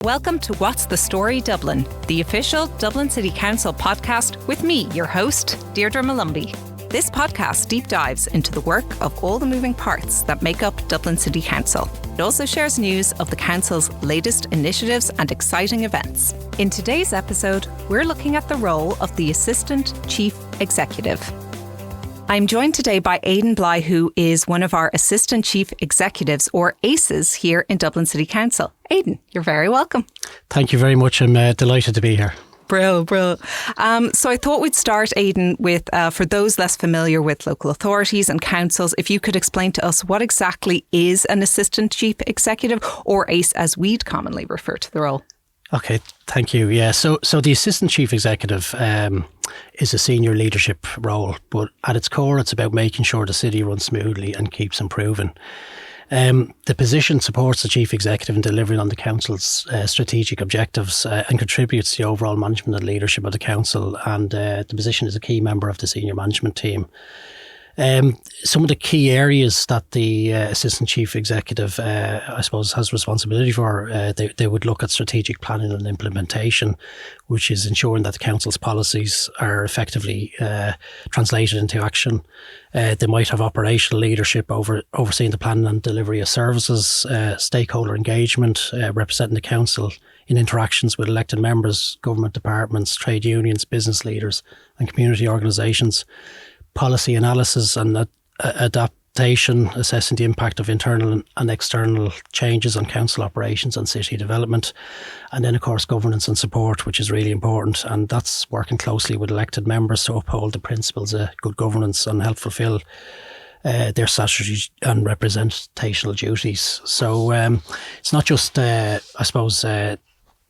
Welcome to What's the Story Dublin, the official Dublin City Council podcast with me, your host, Deirdre Malumbi. This podcast deep dives into the work of all the moving parts that make up Dublin City Council. It also shares news of the Council's latest initiatives and exciting events. In today's episode, we're looking at the role of the Assistant Chief Executive. I'm joined today by Aidan Blighe, who is one of our Assistant Chief Executives, or ACEs, here in Dublin City Council. Aidan, you're very welcome. Thank you very much. I'm delighted to be here. Brill. So I thought we'd start, Aidan, with, for those less familiar with local authorities and councils, if you could explain to us what exactly is an Assistant Chief Executive, or ACE as we'd commonly refer to the role. Okay, thank you. Yeah, so the Assistant Chief Executive is a senior leadership role, but at its core, it's about making sure the city runs smoothly and keeps improving. The position supports the Chief Executive in delivering on the Council's strategic objectives and contributes to the overall management and leadership of the Council, and the position is a key member of the senior management team. Some of the key areas that the Assistant Chief Executive, I suppose, has responsibility for, they would look at strategic planning and implementation, which is ensuring that the Council's policies are effectively translated into action. They might have operational leadership overseeing the planning and delivery of services, stakeholder engagement, representing the Council in interactions with elected members, government departments, trade unions, business leaders and community organisations. Policy analysis and adaptation, assessing the impact of internal and external changes on council operations and city development. And then, of course, governance and support, which is really important. And that's working closely with elected members to uphold the principles of good governance and help fulfil their statutory and representational duties. So it's not just,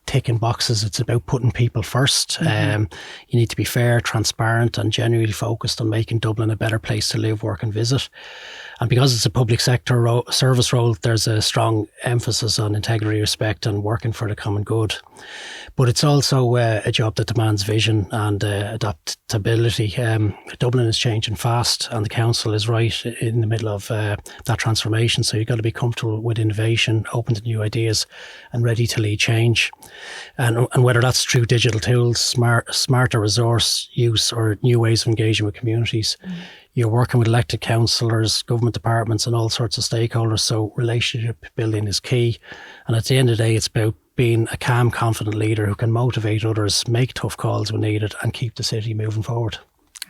ticking boxes. It's about putting people first. You need to be fair, transparent and genuinely focused on making Dublin a better place to live, work and visit. And because it's a public sector service role, there's a strong emphasis on integrity, respect and working for the common good. But it's also a job that demands vision and adaptability. Dublin is changing fast and the Council is right in the middle of that transformation. So you've got to be comfortable with innovation, open to new ideas and ready to lead change. And whether that's through digital tools, smarter resource use or new ways of engaging with communities. You're working with elected councillors, government departments and all sorts of stakeholders. So relationship building is key. And at the end of the day, it's about being a calm, confident leader who can motivate others, make tough calls when needed and keep the city moving forward.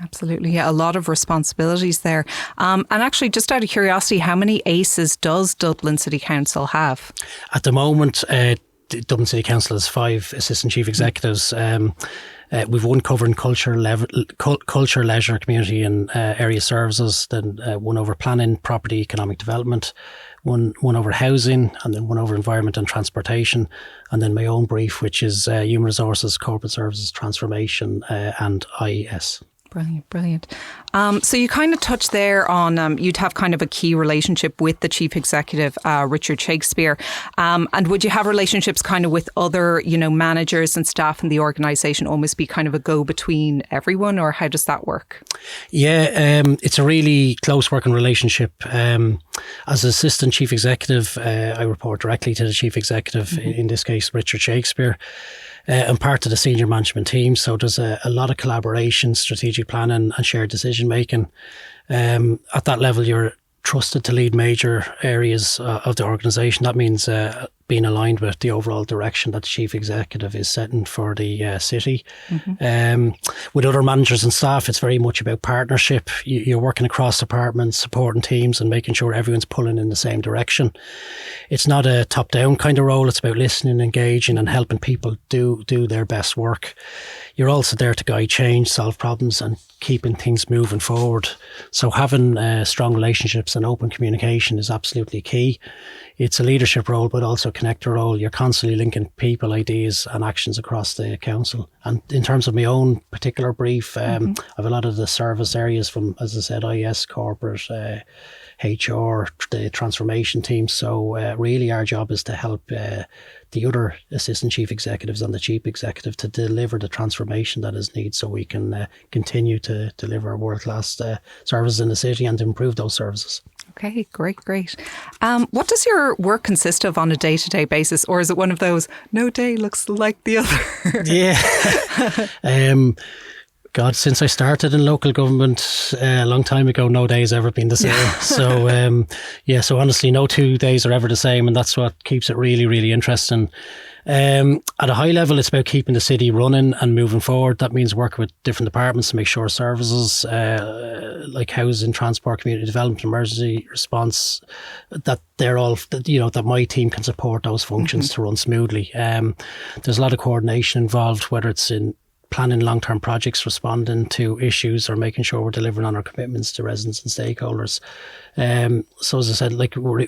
Absolutely. Yeah, a lot of responsibilities there. And actually, just out of curiosity, how many ACEs does Dublin City Council have? At the moment, Dublin City Council has 5 Assistant Chief Executives. We've one covering culture, leisure, community and area services, then one over planning, property, economic development, one over housing, and then one over environment and transportation, and then my own brief, which is human resources, corporate services, transformation and IES. Brilliant. So you kind of touched there on you'd have kind of a key relationship with the Chief Executive, Richard Shakespeare. And would you have relationships kind of with other, managers and staff in the organisation, almost be kind of a go-between everyone, or how does that work? Yeah, it's a really close working relationship. As Assistant Chief Executive, I report directly to the Chief Executive, in this case, Richard Shakespeare. I'm part of the senior management team, so there's a lot of collaboration, strategic planning and shared decision making. At that level, you're trusted to lead major areas of the organisation. That means being aligned with the overall direction that the Chief Executive is setting for the city. With other managers and staff, it's very much about partnership. You're working across departments, supporting teams and making sure everyone's pulling in the same direction. It's not a top-down kind of role. It's about listening, engaging and helping people do their best work. You're also there to guide change, solve problems and keeping things moving forward. So having strong relationships and open communication is absolutely key. It's a leadership role, but also a connector role. You're constantly linking people, ideas and actions across the council. And in terms of my own particular brief, I have a lot of the service areas from, as I said, IS, corporate, HR, the transformation team. So really our job is to help the other assistant chief executives and the chief executive to deliver the transformation that is needed so we can continue to deliver world-class services in the city and improve those services. Okay, great. What does your work consist of on a day-to-day basis, or is it one of those, no day looks like the other? Yeah. God, since I started in local government a long time ago, no day has ever been the same. So, so honestly, no 2 days are ever the same, and that's what keeps it really, really interesting. At a high level, it's about keeping the city running and moving forward. That means working with different departments to make sure services like housing, transport, community development, emergency response, that they're all, that my team can support those functions to run smoothly. There's a lot of coordination involved, whether it's in planning long-term projects, responding to issues, or making sure we're delivering on our commitments to residents and stakeholders. So as I said,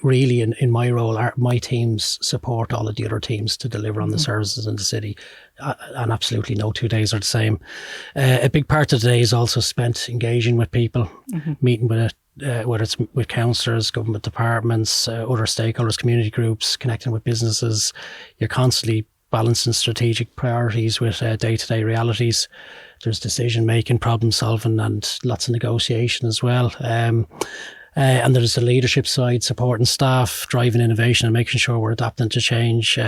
really in my role, my teams support all of the other teams to deliver on the services in the city, and absolutely no 2 days are the same. A big part of the day is also spent engaging with people, meeting with whether it's with councillors, government departments, other stakeholders, community groups, connecting with businesses. You're constantly balancing strategic priorities with day-to-day realities. There's decision-making, problem-solving, and lots of negotiation as well. And there's the leadership side, supporting staff, driving innovation and making sure we're adapting to change,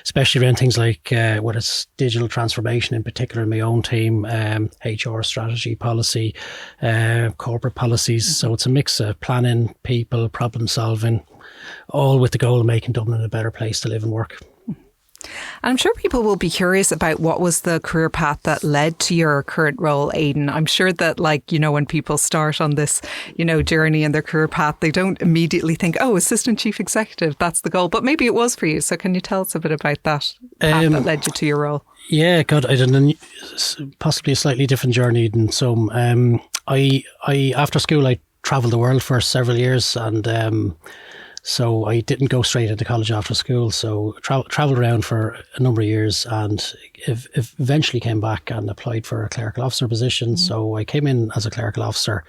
especially around things like whether it's digital transformation, in particular in my own team, HR strategy, policy, corporate policies. So it's a mix of planning, people, problem-solving, all with the goal of making Dublin a better place to live and work. I'm sure people will be curious about what was the career path that led to your current role, Aidan. I'm sure that, when people start on this, journey in their career path, they don't immediately think, Assistant Chief Executive, that's the goal. But maybe it was for you. So can you tell us a bit about that path that led you to your role? Yeah, God, I did possibly a slightly different journey than some. I after school, I travelled the world for several years, and so I didn't go straight into college after school. So travelled around for a number of years, and eventually came back and applied for a clerical officer position. So I came in as a clerical officer,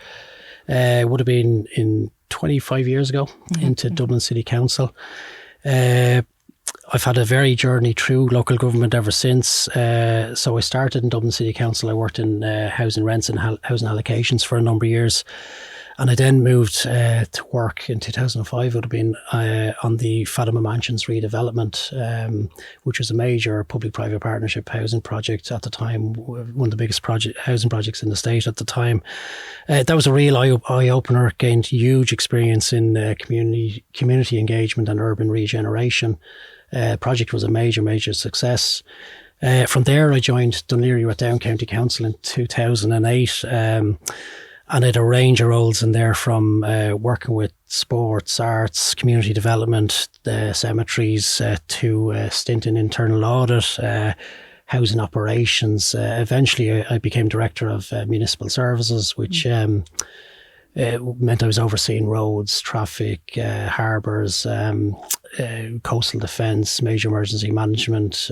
would have been in 25 years ago, into Dublin City Council. I've had a very journey through local government ever since. So I started in Dublin City Council. I worked in housing rents and housing allocations for a number of years. And I then moved to work in 2005. It would have been on the Fatima Mansions redevelopment, which was a major public-private partnership housing project at the time, one of the biggest housing projects in the state at the time. That was a real eye-opener, gained huge experience in community engagement and urban regeneration. Project was a major success. From there, I joined Dún Laoghaire with Down County Council in 2008. And I had a range of roles in there, from working with sports, arts, community development, cemeteries, to a stint in internal audit, housing operations. Eventually, I became Director of Municipal Services, which meant I was overseeing roads, traffic, harbours, coastal defence, major emergency management,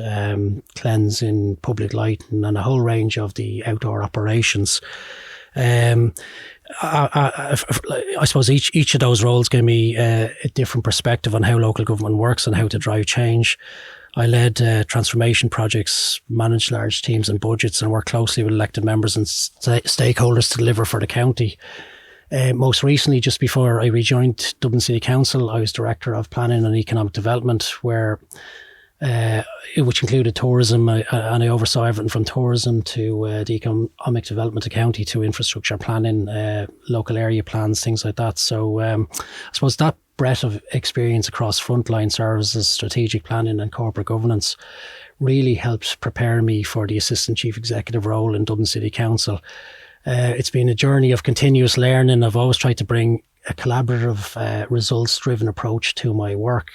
cleansing, public lighting, and a whole range of the outdoor operations. I suppose each of those roles gave me a different perspective on how local government works and how to drive change. I led transformation projects, managed large teams and budgets, and worked closely with elected members and stakeholders to deliver for the county. Most recently, just before I rejoined Dublin City Council, I was Director of Planning and Economic Development, which included tourism, and I oversaw everything from tourism to the economic development of county to infrastructure planning, local area plans, things like that. So I suppose that breadth of experience across frontline services, strategic planning and corporate governance really helped prepare me for the Assistant Chief Executive role in Dublin City Council. It's been a journey of continuous learning. I've always tried to bring a collaborative, results-driven approach to my work.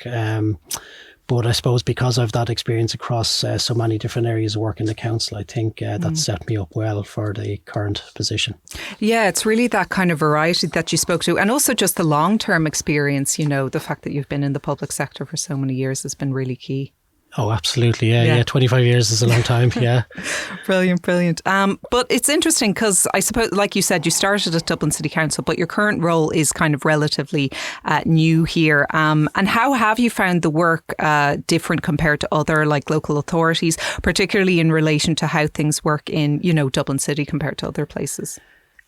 But I suppose because I've that experience across so many different areas of work in the council, I think that set me up well for the current position. Yeah, it's really that kind of variety that you spoke to, and also just the long-term experience. The fact that you've been in the public sector for so many years has been really key. Oh, absolutely. Yeah. 25 years is a long time. Yeah. Brilliant. But it's interesting because I suppose, like you said, you started at Dublin City Council, but your current role is kind of relatively new here. And how have you found the work different compared to other local authorities, particularly in relation to how things work in, Dublin City compared to other places?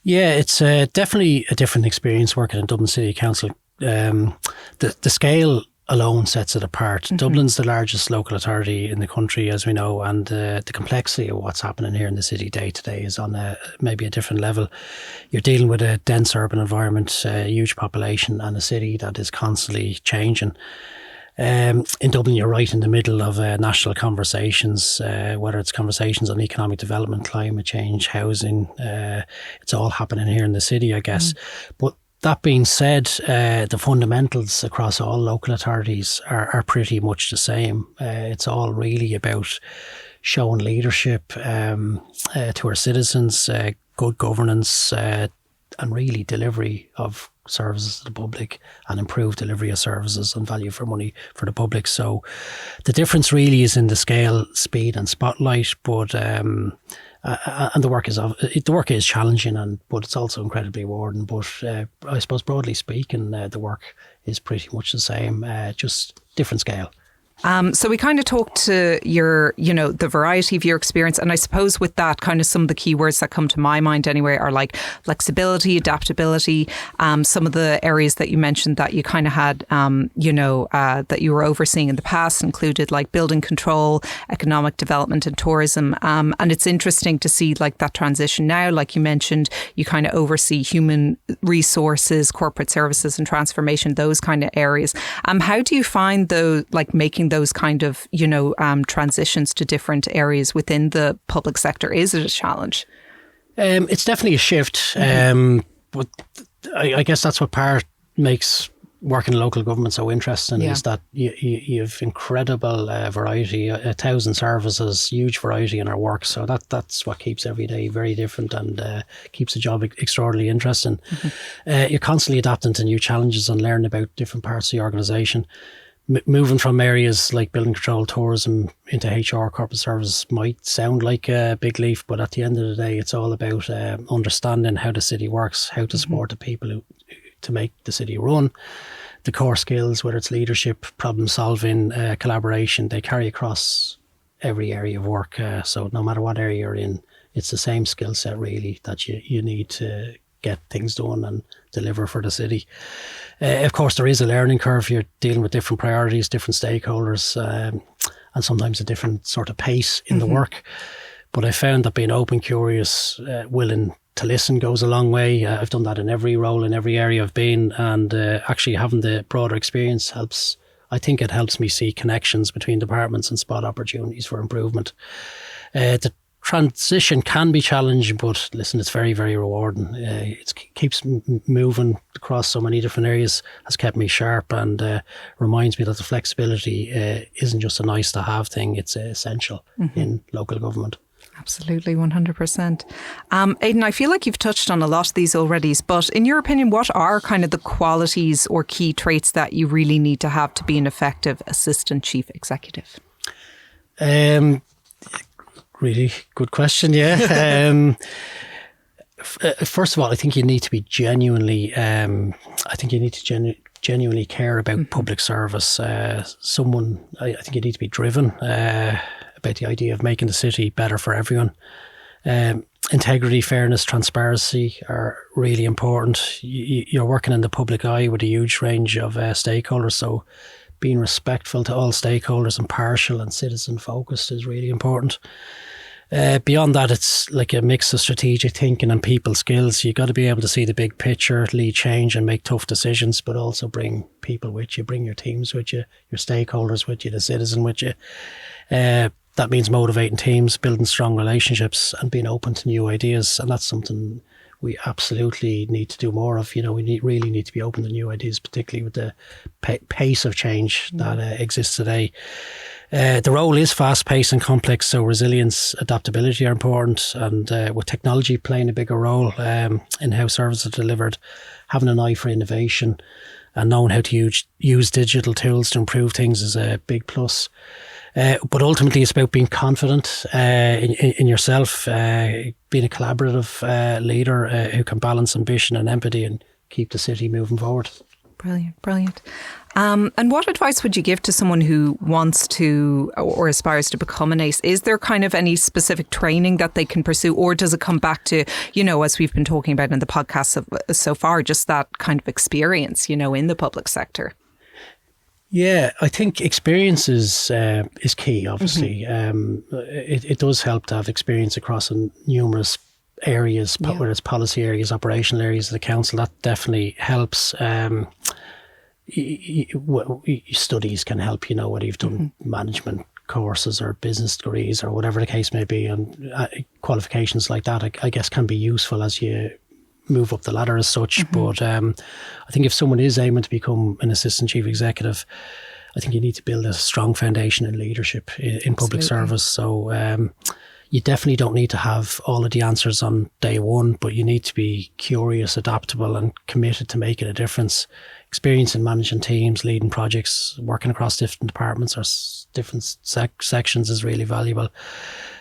Yeah, it's definitely a different experience working in Dublin City Council the scale alone sets it apart. Mm-hmm. Dublin's the largest local authority in the country, as we know, and the complexity of what's happening here in the city day to day is on maybe a different level. You're dealing with a dense urban environment, a huge population, and a city that is constantly changing. In Dublin, you're right in the middle of national conversations, whether it's conversations on economic development, climate change, housing. It's all happening here in the city, I guess. But that being said, the fundamentals across all local authorities are pretty much the same. It's all really about showing leadership to our citizens, good governance, and really delivery of services to the public and improved delivery of services and value for money for the public. So the difference really is in the scale, speed and spotlight, but and the work is challenging, but it's also incredibly rewarding. But I suppose broadly speaking, the work is pretty much the same, just different scale. So we kind of talked to your, the variety of your experience. And I suppose with that, kind of some of the key words that come to my mind anyway are like flexibility, adaptability. Some of the areas that you mentioned that you kind of had, that you were overseeing in the past included like building control, economic development and tourism. And it's interesting to see like that transition now. Like you mentioned, you kind of oversee human resources, corporate services and transformation, those kind of areas. How do you find those, like making those kind of, transitions to different areas within the public sector? Is it a challenge? It's definitely a shift. But I guess that's what makes working in local government so interesting, is that you have incredible variety, 1,000 services, huge variety in our work. So that's what keeps every day very different and keeps the job extraordinarily interesting. Mm-hmm. You're constantly adapting to new challenges and learning about different parts of the organisation. Moving from areas like building control, tourism into HR, corporate services might sound like a big leap, but at the end of the day, it's all about understanding how the city works, how to support the people to make the city run. The core skills, whether it's leadership, problem solving, collaboration, they carry across every area of work. So no matter what area you're in, it's the same skill set really that you need to get things done and deliver for the city. Of course, there is a learning curve. You're dealing with different priorities, different stakeholders, and sometimes a different sort of pace in the work. But I found that being open, curious, willing to listen goes a long way. I've done that in every role, in every area I've been, and actually having the broader experience helps. I think it helps me see connections between departments and spot opportunities for improvement. The transition can be challenging, but listen, it's very, very rewarding. It keeps moving across so many different areas, has kept me sharp, and reminds me that the flexibility isn't just a nice to have thing, it's essential in local government. Absolutely, 100%. Aidan, I feel like you've touched on a lot of these already, but in your opinion, what are kind of the qualities or key traits that you really need to have to be an effective Assistant Chief Executive? Really good question, First of all, I think you need to be genuinely genuinely care about public service. I think you need to be driven about the idea of making the city better for everyone. Integrity, fairness, transparency are really important. You're working in the public eye with a huge range of stakeholders, so being respectful to all stakeholders, impartial and citizen focused is really important. Beyond that, it's like a mix of strategic thinking and people skills. You've got to be able to see the big picture, lead change and make tough decisions, but also bring people with you, bring your teams with you, your stakeholders with you, the citizen with you. That means motivating teams, building strong relationships and being open to new ideas. And that's something we absolutely need to do more of. We really need to be open to new ideas, particularly with the pace of change that exists today. The role is fast-paced and complex, so resilience, adaptability are important, and with technology playing a bigger role in how services are delivered, having an eye for innovation and knowing how to use digital tools to improve things is a big plus. But ultimately, it's about being confident in yourself, being a collaborative leader who can balance ambition and empathy and keep the city moving forward. Brilliant. And what advice would you give to someone who wants to or aspires to become an ACE? Is there kind of any specific training that they can pursue, or does it come back to, as we've been talking about in the podcast so far, just that kind of experience, in the public sector? Yeah, I think experience is key, obviously. It does help to have experience across numerous areas, whether it's policy areas, operational areas of the council. That definitely helps. Studies can help, whether you've done management courses or business degrees or whatever the case may be, and qualifications like that, I guess, can be useful as you move up the ladder as such. But I think if someone is aiming to become an assistant chief executive, I think you need to build a strong foundation in leadership in public service. So you definitely don't need to have all of the answers on day one, but you need to be curious, adaptable and committed to making a difference. Experience in managing teams, leading projects, working across different departments or different sections is really valuable.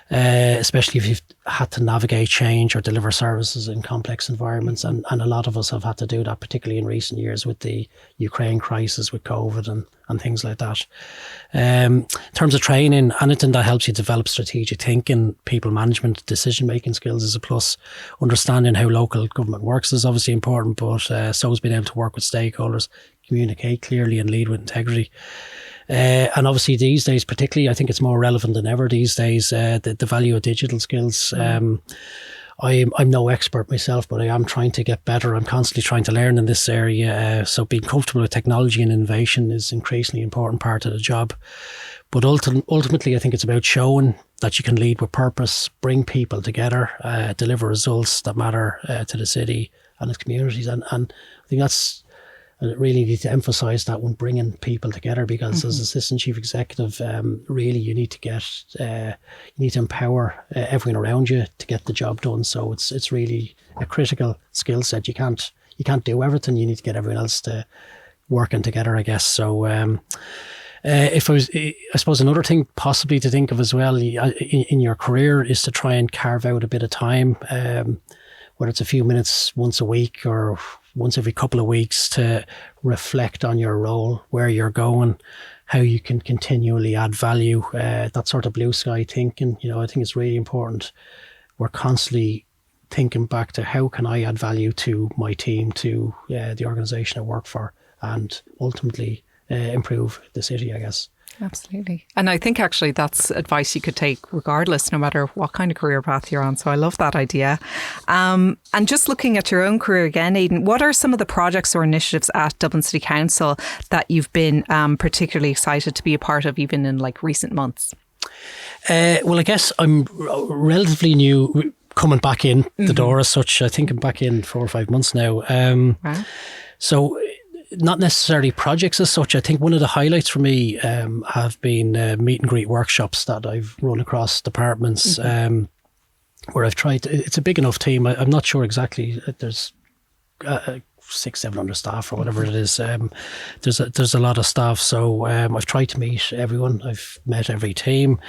Especially if you've had to navigate change or deliver services in complex environments. And a lot of us have had to do that, particularly in recent years with the Ukraine crisis, with COVID and things like that. In terms of training, anything that helps you develop strategic thinking, people management, decision-making skills is a plus. Understanding how local government works is obviously important, but so is being able to work with stakeholders, communicate clearly and lead with integrity. And obviously these days, particularly, I think it's more relevant than ever these days, the value of digital skills. I'm no expert myself, but I am trying to get better. I'm constantly trying to learn in this area. So being comfortable with technology and innovation is increasingly important part of the job. But ultimately, I think it's about showing that you can lead with purpose, bring people together, deliver results that matter to the city and its communities. And I think I really need to emphasise that when bringing people together, because as assistant chief executive, really you need to empower everyone around you to get the job done. So it's really a critical skill set. You can't do everything. You need to get everyone else to working together, I guess. So I suppose another thing possibly to think of as well in your career is to try and carve out a bit of time, whether it's a few minutes once a week or once every couple of weeks, to reflect on your role, where you're going, how you can continually add value, that sort of blue sky thinking. I think it's really important. We're constantly thinking back to how can I add value to my team, to the organisation I work for, and ultimately improve the city, I guess. Absolutely. And I think actually that's advice you could take regardless, no matter what kind of career path you're on. So I love that idea. And just looking at your own career again, Aidan, what are some of the projects or initiatives at Dublin City Council that you've been particularly excited to be a part of, even in recent months? Well, I guess I'm relatively new coming back in the door as such. I think I'm back in 4 or 5 months now. Wow. So not necessarily projects as such. I think one of the highlights for me have been meet and greet workshops that I've run across departments, where I've tried. It's a big enough team. I'm not sure exactly. There's 600-700 staff or whatever it is. There's a lot of staff, so I've tried to meet everyone. I've met every team,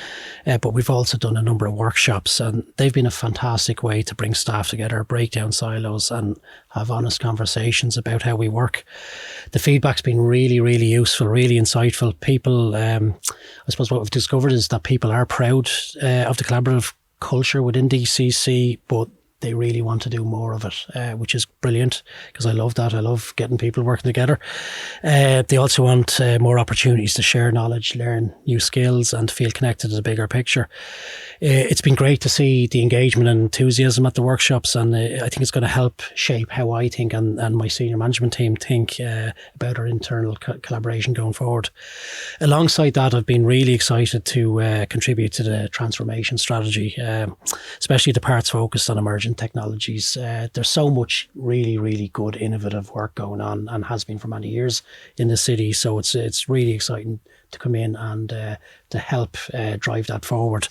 but we've also done a number of workshops, and they've been a fantastic way to bring staff together, break down silos and have honest conversations about how we work. The feedback's been really, really useful, really insightful. People, I suppose what we've discovered is that people are proud of the collaborative culture within DCC, but they really want to do more of it, which is brilliant, because I love that. I love getting people working together. They also want more opportunities to share knowledge, learn new skills and feel connected to the bigger picture. It's been great to see the engagement and enthusiasm at the workshops, and I think it's going to help shape how I think and my senior management team think about our internal collaboration going forward. Alongside that, I've been really excited to contribute to the transformation strategy, especially the parts focused on emerging technologies. There's so much really, really good innovative work going on, and has been for many years in the city. So it's really exciting to come in and to help drive that forward.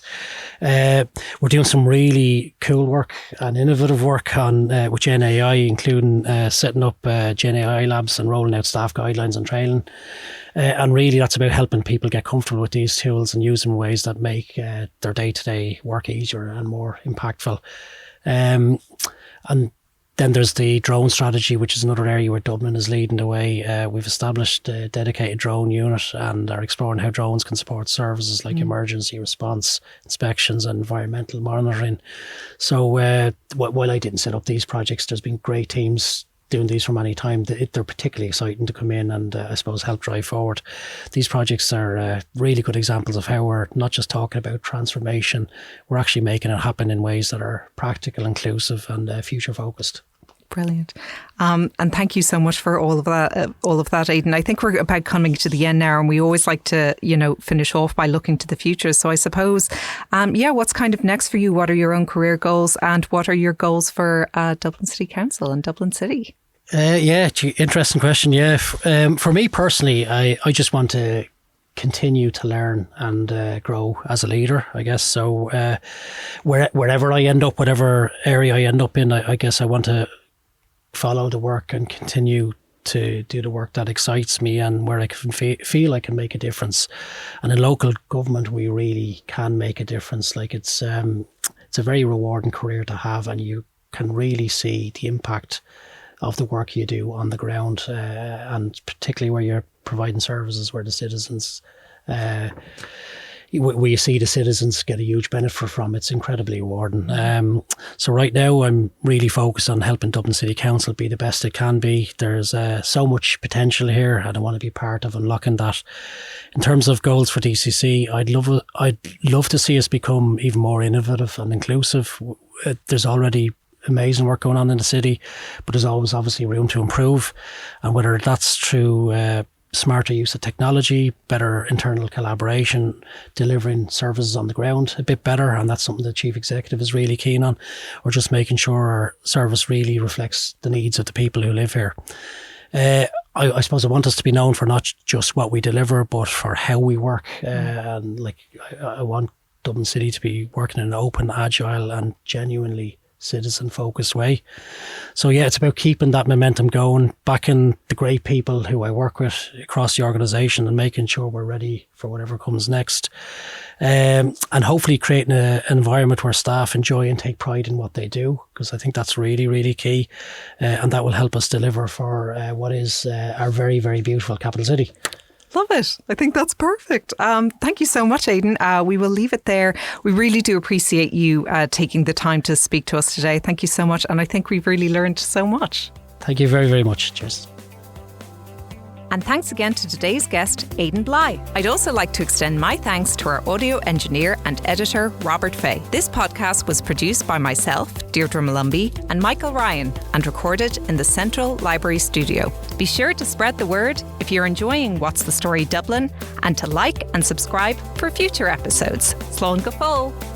We're doing some really cool work and innovative work on with Gen AI, including setting up Gen AI labs and rolling out staff guidelines and training. And really that's about helping people get comfortable with these tools and use them in ways that make their day-to-day work easier and more impactful. And Then there's the drone strategy, which is another area where Dublin is leading the way. We've established a dedicated drone unit and are exploring how drones can support services like emergency response, inspections and environmental monitoring. So while I didn't set up these projects, there's been great teams doing these for many time. They're particularly exciting to come in and I suppose help drive forward. These projects are really good examples of how we're not just talking about transformation, we're actually making it happen in ways that are practical, inclusive and future focused. Brilliant. And thank you so much for all of that, Aidan. I think we're about coming to the end now, and we always like to, finish off by looking to the future. So I suppose, what's kind of next for you? What are your own career goals and what are your goals for Dublin City Council and Dublin City? Interesting question. Yeah. For me personally, I just want to continue to learn and grow as a leader, I guess. So wherever I end up, whatever area I end up in, I guess I want to follow the work and continue to do the work that excites me and where I can feel I can make a difference. And in local government, we really can make a difference. Like it's a very rewarding career to have, and you can really see the impact of the work you do on the ground, and particularly where you're providing services where the citizens, where you see the citizens get a huge benefit from. It's incredibly rewarding. So right now I'm really focused on helping Dublin City Council be the best it can be. There's so much potential here and I want to be part of unlocking that. In terms of goals for DCC, I'd love to see us become even more innovative and inclusive. There's already amazing work going on in the city, but there's always obviously room to improve. And whether that's through smarter use of technology, better internal collaboration, delivering services on the ground a bit better, and that's something the Chief Executive is really keen on, or just making sure our service really reflects the needs of the people who live here. I suppose I want us to be known for not just what we deliver, but for how we work. And I want Dublin City to be working in an open, agile and genuinely citizen-focused way. So it's about keeping that momentum going, backing the great people who I work with across the organisation and making sure we're ready for whatever comes next. And hopefully creating an environment where staff enjoy and take pride in what they do, because I think that's really, really key. And that will help us deliver for what is our very, very beautiful capital city. Love it. I think that's perfect. Thank you so much, Aidan. We will leave it there. We really do appreciate you taking the time to speak to us today. Thank you so much. And I think we've really learned so much. Thank you very, very much. Cheers. And thanks again to today's guest, Aidan Blighe. I'd also like to extend my thanks to our audio engineer and editor, Robert Fay. This podcast was produced by myself, Deirdre Malumbi, and Michael Ryan, and recorded in the Central Library Studio. Be sure to spread the word if you're enjoying What's the Story Dublin, and to like and subscribe for future episodes. Slán go fóill.